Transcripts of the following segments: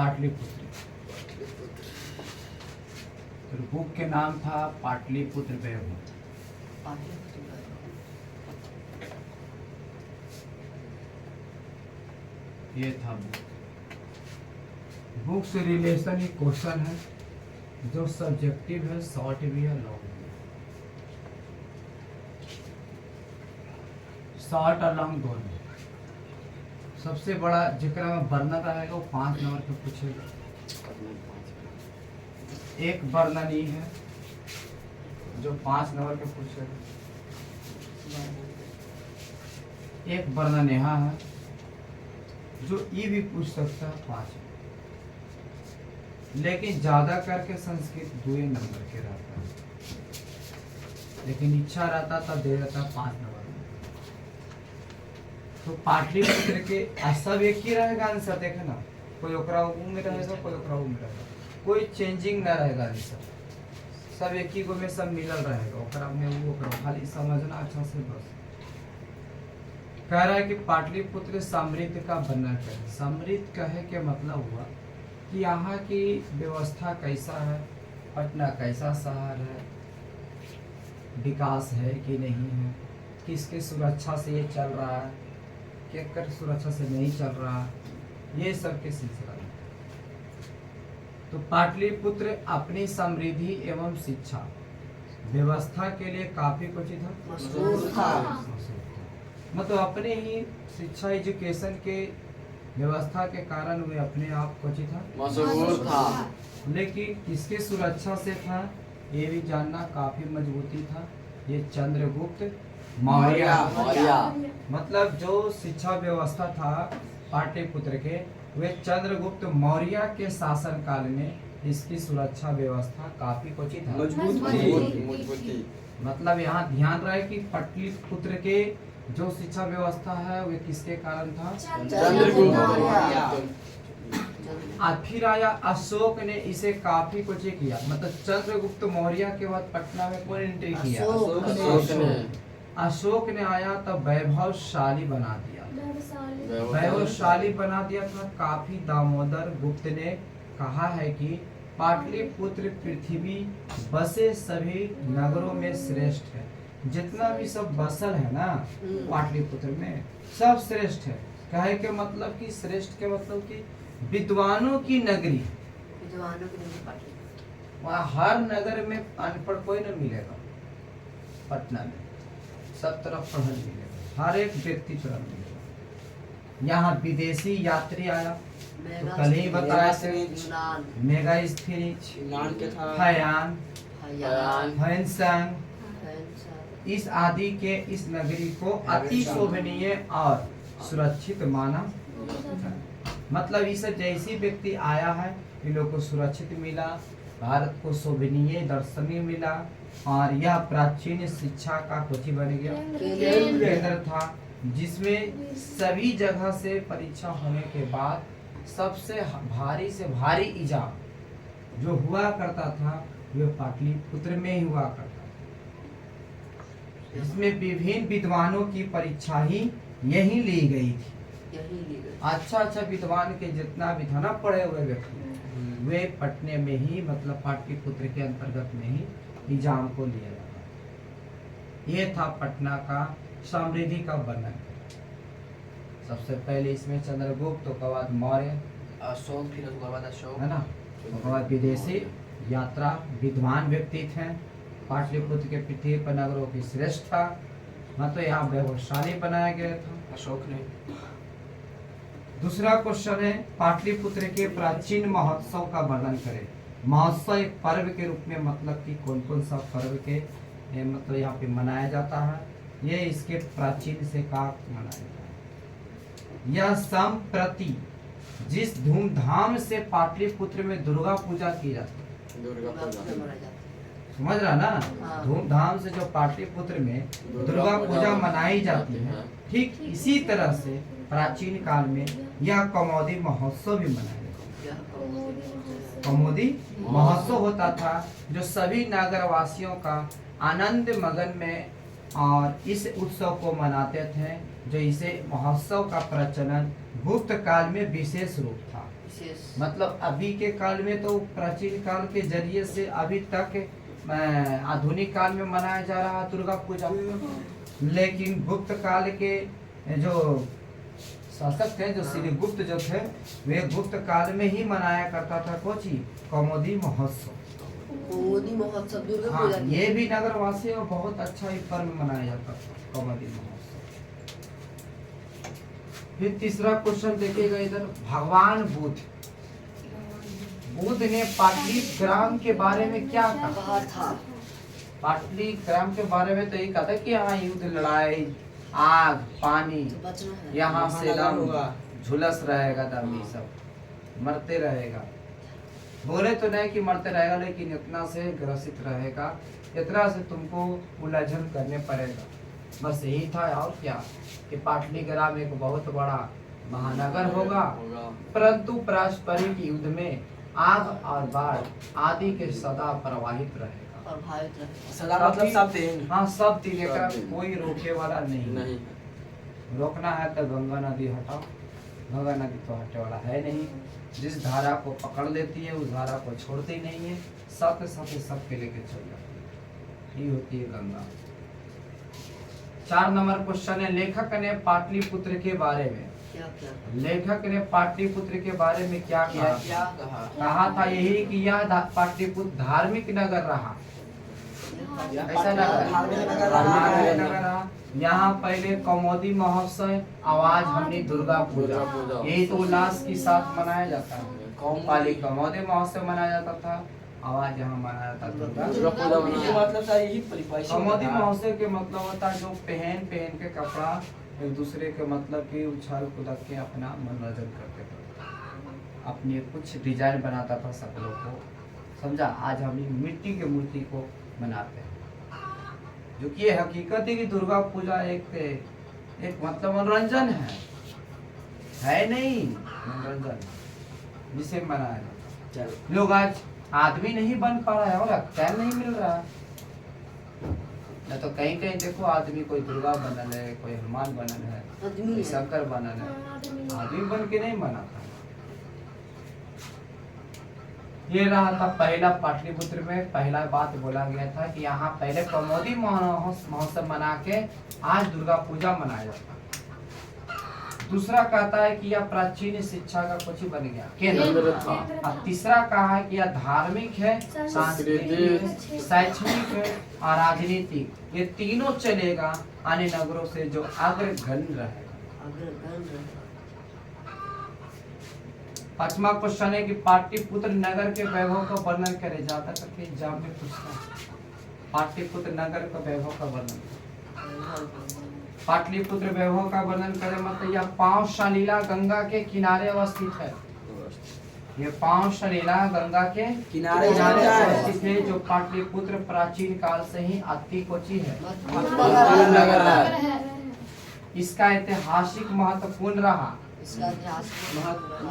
पाटलिपुत्र। तो बुक के नाम था पाटलिपुत्र वैभव। ये था बुक से रिलेशन ही क्वेश्चन है जो सब्जेक्टिव है, शॉर्ट भी है, लॉन्ग भी है। शॉर्ट और लॉन्ग दोनों। सबसे बड़ा जिक्र में वर्णन रहेगा वो 5 नंबर पे पूछेगा। एक वर्णनी है जो 5 नंबर पे पूछेगा। एक वर्णनेहा है जो ई भी पूछ सकता है 5। लेकिन ज्यादा करके संस्कृत 2 नंबर के रहता है, लेकिन इच्छा रहता तब दे देता 5 नंबर में। तो पाटलिपुत्र के सब एक ही रहेगा आंसर। देखे ना, कोई ओकरा में रहेगा, कोई ओकरा में रहेगा, कोई चेंजिंग ना रहेगा आंसर। सब एक ही गो में सब मिलल रहेगा, ओकरा में वो ओकरा, खाली समझना अच्छा से बस। कह रहा है कि पाटलिपुत्र समृद्ध का वर्णन करे। समृद्ध कहे के मतलब हुआ कि यहाँ की व्यवस्था कैसा है, पटना कैसा शहर है, विकास है कि नहीं है, किसके सुरक्षा से ये चल रहा है, किसके सुरक्षा से नहीं चल रहा, ये सब के सिलसिला में। तो पाटलिपुत्र अपनी समृद्धि एवं शिक्षा व्यवस्था के लिए काफी कुछ था, मतलब अपने ही शिक्षा एजुकेशन के व्यवस्था के कारण वे अपने आप को मशहूर था। लेकिन किसके सुरक्षा से था ये भी जानना काफी मजबूती था। ये चंद्रगुप्त मौर्य, मतलब जो शिक्षा व्यवस्था था पाटलिपुत्र के, वे चंद्रगुप्त मौर्य के शासन काल में इसकी सुरक्षा व्यवस्था काफी कुछ मजबूत थी। मतलब यहाँ ध्यान रहे कि पाटलिपुत्र के जो शिक्षा व्यवस्था है वे किसके कारण था? चंद्रगुप्त मौर्य। फिर आया अशोक ने इसे काफी कुछ किया। मतलब चंद्रगुप्त मौर्य के बाद पटना में कौन एंट्री किया? अशोक ने आया तो वैभवशाली बना दिया। वैभवशाली बना दिया था काफी। दामोदर गुप्त ने कहा है कि पाटलिपुत्र पृथ्वी बसे सभी नगरों में श्रेष्ठ है। जितना भी सब बसल है ना पाटलिपुत्र में, सब श्रेष्ठ है। कहे के मतलब कि श्रेष्ठ के मतलब कि विद्वानों की नगरी। वहाँ हर नगर में अनपढ़ कोई न मिलेगा। पटना में सब तरफ पढ़ल मिलेगा, हर एक व्यक्ति तरफ मिलेगा। यहाँ विदेशी यात्री आया तो कल ही बताया मेगास्थनीय इस आदि के इस नगरी को अति शोभनीय और सुरक्षित माना। मतलब इस जैसी व्यक्ति आया है इन लोग को सुरक्षित मिला, भारत को शोभनीय दर्शनीय मिला, और यह प्राचीन शिक्षा का कुछ बन गया केंद्र था, जिसमें सभी जगह से परीक्षा होने के बाद सबसे भारी से भारी इजाम जो हुआ करता था वह पाटलिपुत्र में ही हुआ करता था। इसमें विभिन्न विद्वानों की परीक्षा ही यही ली गई थी। अच्छा विद्वान के जितना भी था ना पढ़े हुए व्यक्ति, वे पटने में ही, मतलब पाटलिपुत्र के अंतर्गत में ही एग्जाम को लिया जाता। ये था पटना का समृद्धि का वर्णन। सबसे पहले इसमें चंद्रगुप्त, उसके बाद मौर्य, अशोक, फिर उसके बाद अशोक है ना, उसके बाद विदेशी यात्रा, विद्वान व्यक्ति थे। पाटलिपुत्र के पृथ्वी पर नगरों की श्रेष्ठ था, मतलब यहाँ वैभवशाली बनाया गया था अशोक ने। दूसरा क्वेश्चन है पाटलिपुत्र के प्राचीन महोत्सव का वर्णन करें। महोत्सव एक पर्व के रूप में, मतलब कि कौन कौन सा पर्व के मतलब यहाँ पे मनाया जाता है, ये इसके प्राचीन से का मनाया जाता है। यह संप्रति जिस धूमधाम से पाटलिपुत्र में दुर्गा पूजा की जाती है, समझ रहा ना, धूमधाम से जो पाटलिपुत्र में दुर्गा पूजा मनाई जाती है, ठीक इसी तरह से प्राचीन काल में यह कौमुदी महोत्सव भी मनाया जाता। कौमुदी महोत्सव होता था जो सभी नगरवासियों का आनंद मगन में, और इस उत्सव को मनाते थे जो इसे महोत्सव का प्रचलन गुप्त काल में विशेष रूप था। विशेष मतलब अभी के काल में तो प्राचीन काल के जरिए से अभी तक आधुनिक काल में मनाया जा रहा है दुर्गा पूजा, लेकिन गुप्त काल के जो शासक थे, जो श्री गुप्त जो थे, वे गुप्त काल में ही मनाया करता था कोची कौमुदी महोत्सव। मोदी महोत्सव दुर्गा हाँ, पूजा की। ये भी नगर वासियों को बहुत अच्छा ही पर्व मनाया जाता था कौमुदी महोत्सव। फिर तीसरा क्वेश्चन देखिएगा इधर, भगवान बुद्ध ने पाटली ग्राम के बारे में क्या कहा? कहा था पाटली ग्राम के बारे में तो ये कहा था कि यहाँ युद्ध, लड़ाई, आग, पानी, तो बचना है। यहाँ से लगा दम होगा। झुलस रहेगा, दम ये सब मरते रहेगा। बोले तो नहीं कि मरते रहेगा, लेकिन इतना से ग्रसित रहेगा, इतना से तुमको उलझन करने पड़ेगा। बस यही था, और क्या, कि पाटली ग्राम एक बहुत बड़ा महानगर होगा, परंतु पारस्परिक युद्ध में आग और बाढ़ आदि के सदा प्रवाहित रहेगा। और भावित रहे। सदा मतलब सब दिन। हाँ, सब दिन, एकरा सब दिन। कोई रोके वाला नहीं। नहीं रोकना है तो गंगा नदी हटाओ, गंगा नदी तो हटने वाला है नहीं। जिस धारा को पकड़ लेती है उस धारा को छोड़ती नहीं है, साथ साथ सबके लेके चल जाती है, ये होती है गंगा। 4 नंबर क्वेश्चन है, लेखक ने पाटलिपुत्र के बारे में, क्या क्या लेखक ने पाटलिपुत्र के बारे में क्या क्या कहा? क्या कहा? कहा था यही कि यह पाटलिपुत्र धार्मिक नगर रहा। ऐसा नगर धार्मिक नगर धार्मिक नगर रहा। यहाँ पहले कौमुदी महोत्सव, आवाज हमने दुर्गा पूजा, दुर्गा पूजा। यही तो उल्लास के साथ मनाया जाता है। पहले कौमुदी महोत्सव मनाया जाता था, आवाज यहाँ मनाया जाता दुर्गा दुर्गा पूजा मनाया। मतलब सर यही परिभाषा कौमुदी होता है। महोत्सव के मतलब होता है जो पहन के कपड़ा एक दूसरे के मतलब की उछाल कूद के अपना मनोरंजन करते थे, अपनी कुछ डिजाइन बनाता था सब लोग को, समझा। आज हम मिट्टी के मूर्ति को बनाते हैं, जो कि ये हकीकत है कि दुर्गा पूजा एक मतलब मनोरंजन है नहीं, मनोरंजन जिसे मनाया जाता है। चल लोग आज आदमी नहीं बन पा रहा है और टाइम नहीं मिल रहा है। न तो कहीं कहीं देखो आदमी, कोई दुर्गा बनल है, कोई हनुमान बनल है, आदमी कोई है। शंकर बनल है, आदमी बन के नहीं बना था। ये रहा था पहला, पाटलिपुत्र में पहला बात बोला गया था कि यहाँ पहले कौमुदी महोत्सव मना के आज दुर्गा पूजा मनाया जाता है। दूसरा कहता है कि यह प्राचीन शिक्षा का कुछ बन गया केंद्र था। और तीसरा कहा है कि यह धार्मिक है, सांस्कृतिक है, शैक्षणिक है और राजनीतिक, ये तीनों चलेगा अन्य नगरों से जो अग्रगण्य रहेगा। अग्रगण्य रहे। 5वां क्वेश्चन है कि पाटलिपुत्र नगर के वैभव का वर्णन करे जाता करके एग्जाम में पूछता है। पाटलिपुत्र नगर का वैभव का वर्णन, पाटलिपुत्र वैभव का वर्णन करे मतलब यह 5 सलीला गंगा के किनारे अवस्थित है। ये 5 सलीला गंगा के किनारे अवस्थित है, जो पाटलिपुत्र प्राचीन काल से ही अति कोची है, नगर है। इसका ऐतिहासिक महत्वपूर्ण रहा। इसका इतिहास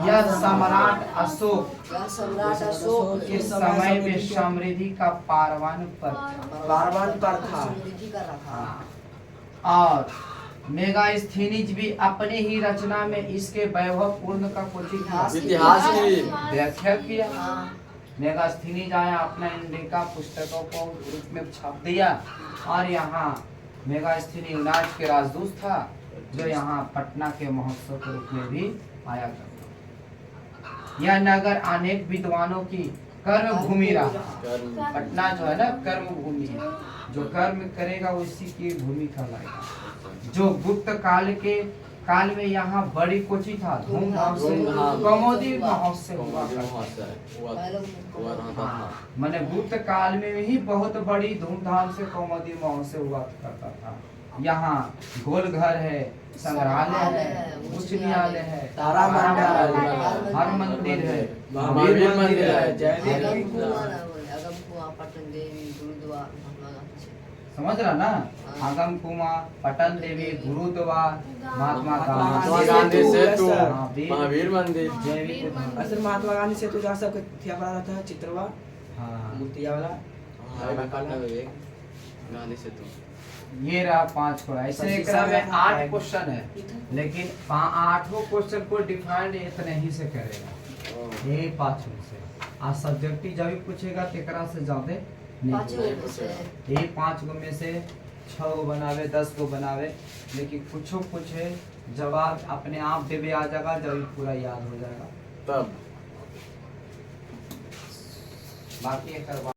यह सम्राट अशोक यह सम्राट अशोक के समय में समृद्धि का पारवान पर था। पारवान पर था। समृद्धि कर रखा। हाँ। और मेगास्थनीज भी अपनी ही रचना में इसके वैभव पूर्ण का कुछ इतिहास की व्याख्या किया। हाँ। मेगास्थनीज आया, अपना इंडिका पुस्तकों को रूप में छाप दिया, और यहाँ मेगास्थनी यूनान के राजदूत था, जो यहाँ पटना के महोत्सव के रूप में भी आया करता। यह नगर अनेक विद्वानों की कर्म भूमि रहा। पटना जो है ना कर्म भूमि है, जो कर्म करेगा उसी की भूमि कहलाएगा। जो गुप्त काल में यहाँ बड़ी कोची था, धूमधाम से कौमुदी महोत्सव हुआ करता था। मैंने गुप्त काल में ही बहुत बड़ी धूमधाम से कौमुदी महोत्सव हुआ करता था। यहाँ गोलघर है, संग्रहालय है, उच्च न्यायालय है, तारा मंदिर है, हर मंदिर है, महावीर मंदिर है, जैन अगम कुआं पटन देवी गुरुद्वारा महात्मा गांधी से। समझ रहा ना। आगम कुआं, पटन देवी, गुरुद्वार, महात्मा महात्मा गांधी गांधी सेतु, महावीर महावीर मंदिर। जैविक असल महात्मा गांधी सेतु जहाँ सब थिया बना रहता है, चित्रवा हाँ, मूर्तिया वाला। हाँ, काला। गांधी सेतु। ये रहा 5 को ऐसे एकरा में 8 क्वेश्चन है, लेकिन 8वां क्वेश्चन को डिफाइंड इतने ही से करेगा, ये 5 में से। आ सब्जेक्टिव जब भी पूछेगा तो एकरा से ज्यादा नहीं 5 पूछेगा। गो से ये 5 गो में से 6 गो बनावे 10 गो बनावे, लेकिन कुछो पूछे जवाब अपने आप देवे आ जाएगा, जब पूरा याद हो जाएगा तब बाकी एकर